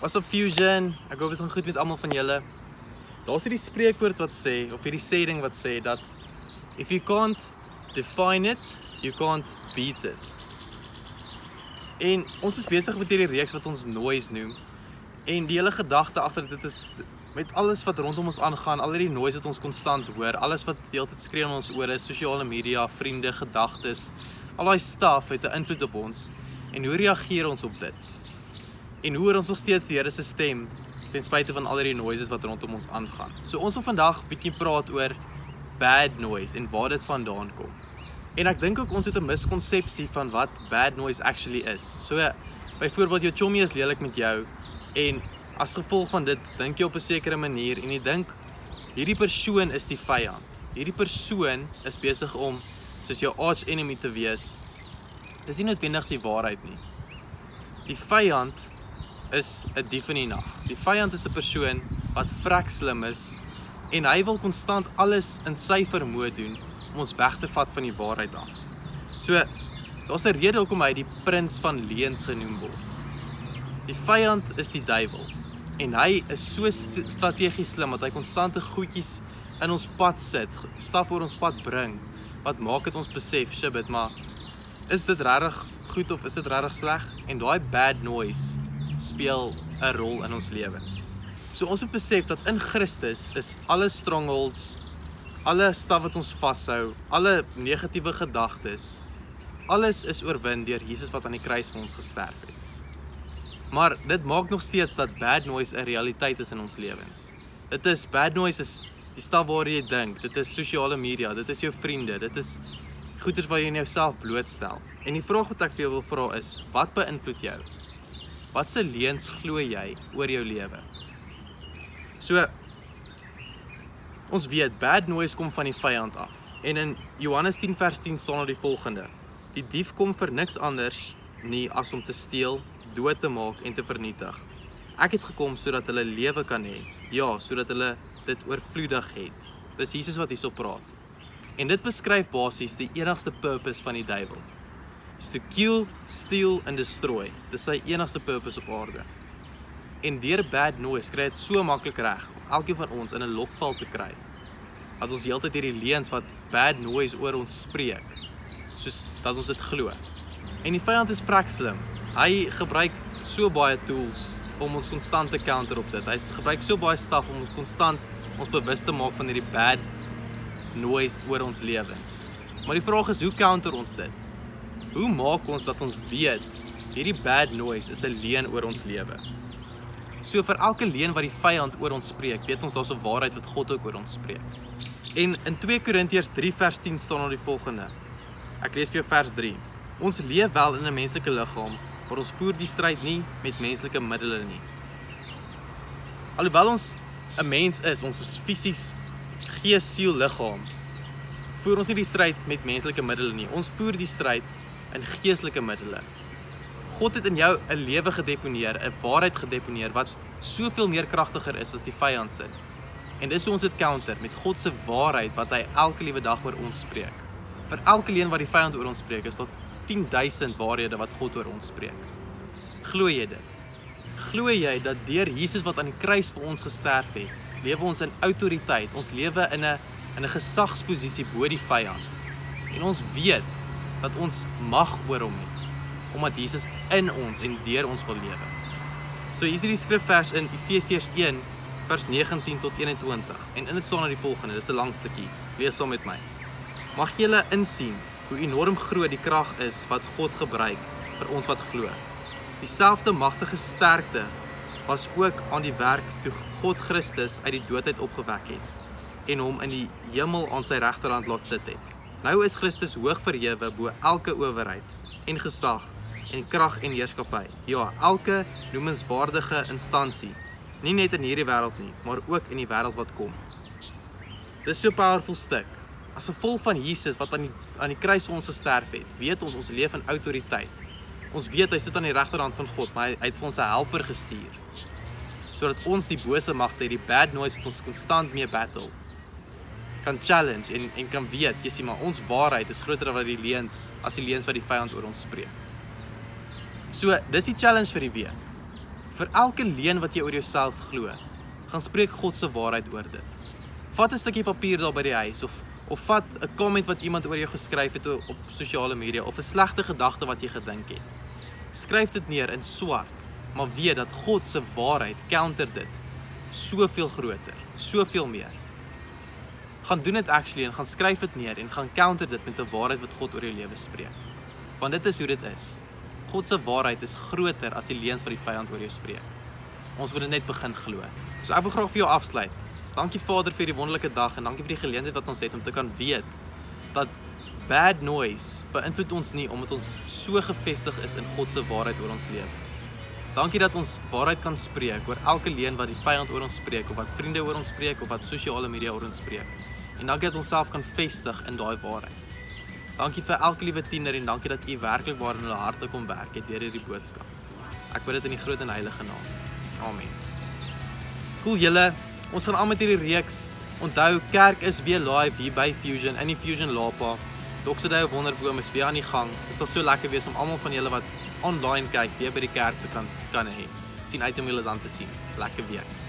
What's up Fusion? Ek hoop dit gaan goed met almal van julle. Daar's hierdie spreekwoord wat sê, of hierdie saying wat sê dat if you can't define it, you can't beat it. En ons is besig met hierdie reeks wat ons noise noem. En die hele gedagte agter dit is met alles wat rondom ons aangaan, al hierdie noise wat ons konstant hoor, alles wat die hele tyd skree in ons ore, sosiale media, vriende, gedagtes, al daai stuff het 'n invloed op ons. En hoe reageer ons op dit? En hoe hoor ons nog steeds die Here se stem ten spyte van al die noises wat rondom ons aangaan. So ons wil vandag bietjie praat oor bad noise en waar dit vandaan kom. En ek dink ook ons het 'n miskonsepsie van wat bad noise actually is. So byvoorbeeld jou chommy is lelik met jou en as gevolg van dit dink jy op 'n sekere manier en jy dink hierdie persoon is die vyand. Hierdie persoon is besig om soos jou arch enemy te wees. Dis nie noodwendig die waarheid nie. Die vyand is 'n dief in die nag. Die vyand is 'n persoon wat vrek slim is en hy wil konstant alles in sy vermoë doen om ons weg te vat van die waarheid af. So, daar's 'n rede hoekom hy die prins van leuns genoem word. Die vyand is die duiwel en hy is so strategies slim dat hy konstante goedjies in ons pad sit, staf oor ons pad bring, wat maak dit ons besef, shit, maar is dit regtig goed of is dit regtig sleg? En daai bad noise speel 'n rol in ons lewens. So ons moet besef dat in Christus is alle strongholds, alle staf wat ons vashou, alle negatiewe gedagtes, alles is oorwin deur Jesus wat aan die kruis vir ons gesterf het. Maar dit maak nog steeds dat bad noise 'n realiteit is in ons lewens. Dit is bad noise is die staf waar jy dink, dit is sosiale media, dit is jou vriende, dit is goeders waar jy jouself blootstel. En die vraag wat ek vir jou wil vra is, wat beïnvloed jou? Wat se leuns glo jy oor jou lewe? So, ons weet, bad noise kom van die vyand af. En in Johannes 10 vers 10 staan daar die volgende: die dief kom vir niks anders nie as om te steel, dood te maak en te vernietig. Ek het gekom sodat hulle lewe kan hê. Ja, sodat hulle dit oorvloedig het. Dis Jesus wat hierso praat. En dit beskryf basies die enigste purpose van die duiwel. Is to kill, steal and destroy. Dis sy enigste purpose op aarde. En deur bad noise kry dit so maklik reg om elkeen van ons in 'n lokval te kry. Dat ons heeltyd hierdie leuns wat bad noise oor ons spreek, soos dat ons dit glo. En die vyand is vrek slim. Hy gebruik so baie tools om ons konstant te counter op dit. Hy gebruik so baie stuff om ons konstant ons bewus te maak van hierdie bad noise oor ons lewens. Maar die vraag is, hoe counter ons dit? Hoe maak ons dat ons weet, hierdie bad noise is 'n leuen oor ons lewe? So vir elke leuen wat die vyand oor ons spreek, weet ons daar's 'n waarheid wat God ook oor ons spreek. En in 2 Korintiërs 3 vers 10 staan daar die volgende. Ek lees vir jou vers 3. Ons leef wel in 'n menslike liggaam, maar ons voer die stryd nie met menslike middele nie. Alhoewel ons 'n mens is, ons is fisies, gees, siel, liggaam, voer ons nie die stryd met menslike middele nie. Ons voer die stryd in geestelike middele. God het in jou 'n lewe gedeponeer, 'n waarheid gedeponeer wat soveel meer kragtiger is as die vyand se. En dis hoe ons dit counter met God se waarheid wat hy elke liewe dag oor ons spreek. Vir elke leuen wat die vyand oor ons spreek, is tot 10,000 waarhede wat God oor ons spreek. Glo jy dit? Glo jy dat deur Jesus wat aan die kruis vir ons gesterf het, lewe ons in autoriteit, ons lewe in 'n gesagsposisie bo die vyand. En ons weet dat ons mag oor hom het, omdat Jesus in ons en deur ons wil lewe. So hier is die skrifvers in Efesiërs 1 vers 19 tot 21 en in dit staan daar die volgende, dis 'n lang stukkie. Lees saam met my. Mag julle insien hoe enorm groot die krag is wat God gebruik vir ons wat glo. Dieselfde magtige sterkte was ook aan die werk toe God Christus uit die doodheid opgewek het en hom in die hemel aan sy regterhand laat sit het. Nou is Christus hoog verhewe bo elke owerheid en gesag en krag en heerskappy. Ja, elke noemenswaardige instansie, nie net in hierdie wêreld nie, maar ook in die wêreld wat kom. Dis so 'n powerful stuk. As gevolg van Jesus wat aan die kruis vir ons gesterf het, weet ons leef in autoriteit. Ons weet hy sit aan die regterhand van God, maar hy het vir ons 'n helper gestuur. Sodat ons die bose magte, die bad noise wat ons konstant mee battle, kan challenge en kan weet, jy sien maar ons waarheid is groter as die leuns wat die vyand oor ons spreek. So, dis die challenge vir die week. Vir elke leuen wat jy oor jouself glo, gaan spreek God se waarheid oor dit. Vat 'n stukkie papier daar by die huis, of vat 'n comment wat iemand oor jou geskryf het op sosiale media, of 'n slegte gedagte wat jy gedink het. Skryf dit neer in swart, maar weet dat God se waarheid counter dit soveel groter, soveel meer. Gaan doen dit actually en gaan skryf dit neer en gaan counter dit met 'n waarheid wat God oor jou lewe spreek. Want dit is hoe dit is. God se waarheid is groter as die leuns wat die vyand oor jou spreek. Ons moet dit net begin glo. So ek wil graag vir jou afsluit. Dankie Vader vir die wonderlike dag en dankie vir die geleentheid wat ons het om te kan weet dat bad noise beïnvloed ons nie omdat ons so gefestig is in God se waarheid oor ons lewens. Dankie dat ons waarheid kan spreek oor elke leuen wat die vyand oor ons spreek of wat vriende oor ons spreek of wat sosiale media oor ons spreek. En dankie dat ons self kan vestig in daai waarheid. Dankie vir elke liewe tiener en dankie dat U werklik waar in hulle harte kom werk het deur hierdie boodskap. Ek bid dit in die groot en heilige naam. Amen. Cool julle, ons gaan aan met hierdie reeks. Onthou, kerk is weer live hier by Fusion, in die Fusion Lapa. Doxaday Wonderboom is weer aan die gang. Dit sal so lekker wees om almal van julle wat online kyk, weer by die kerk te kan hê. Sien uit om julle dan te sien. Lekker week.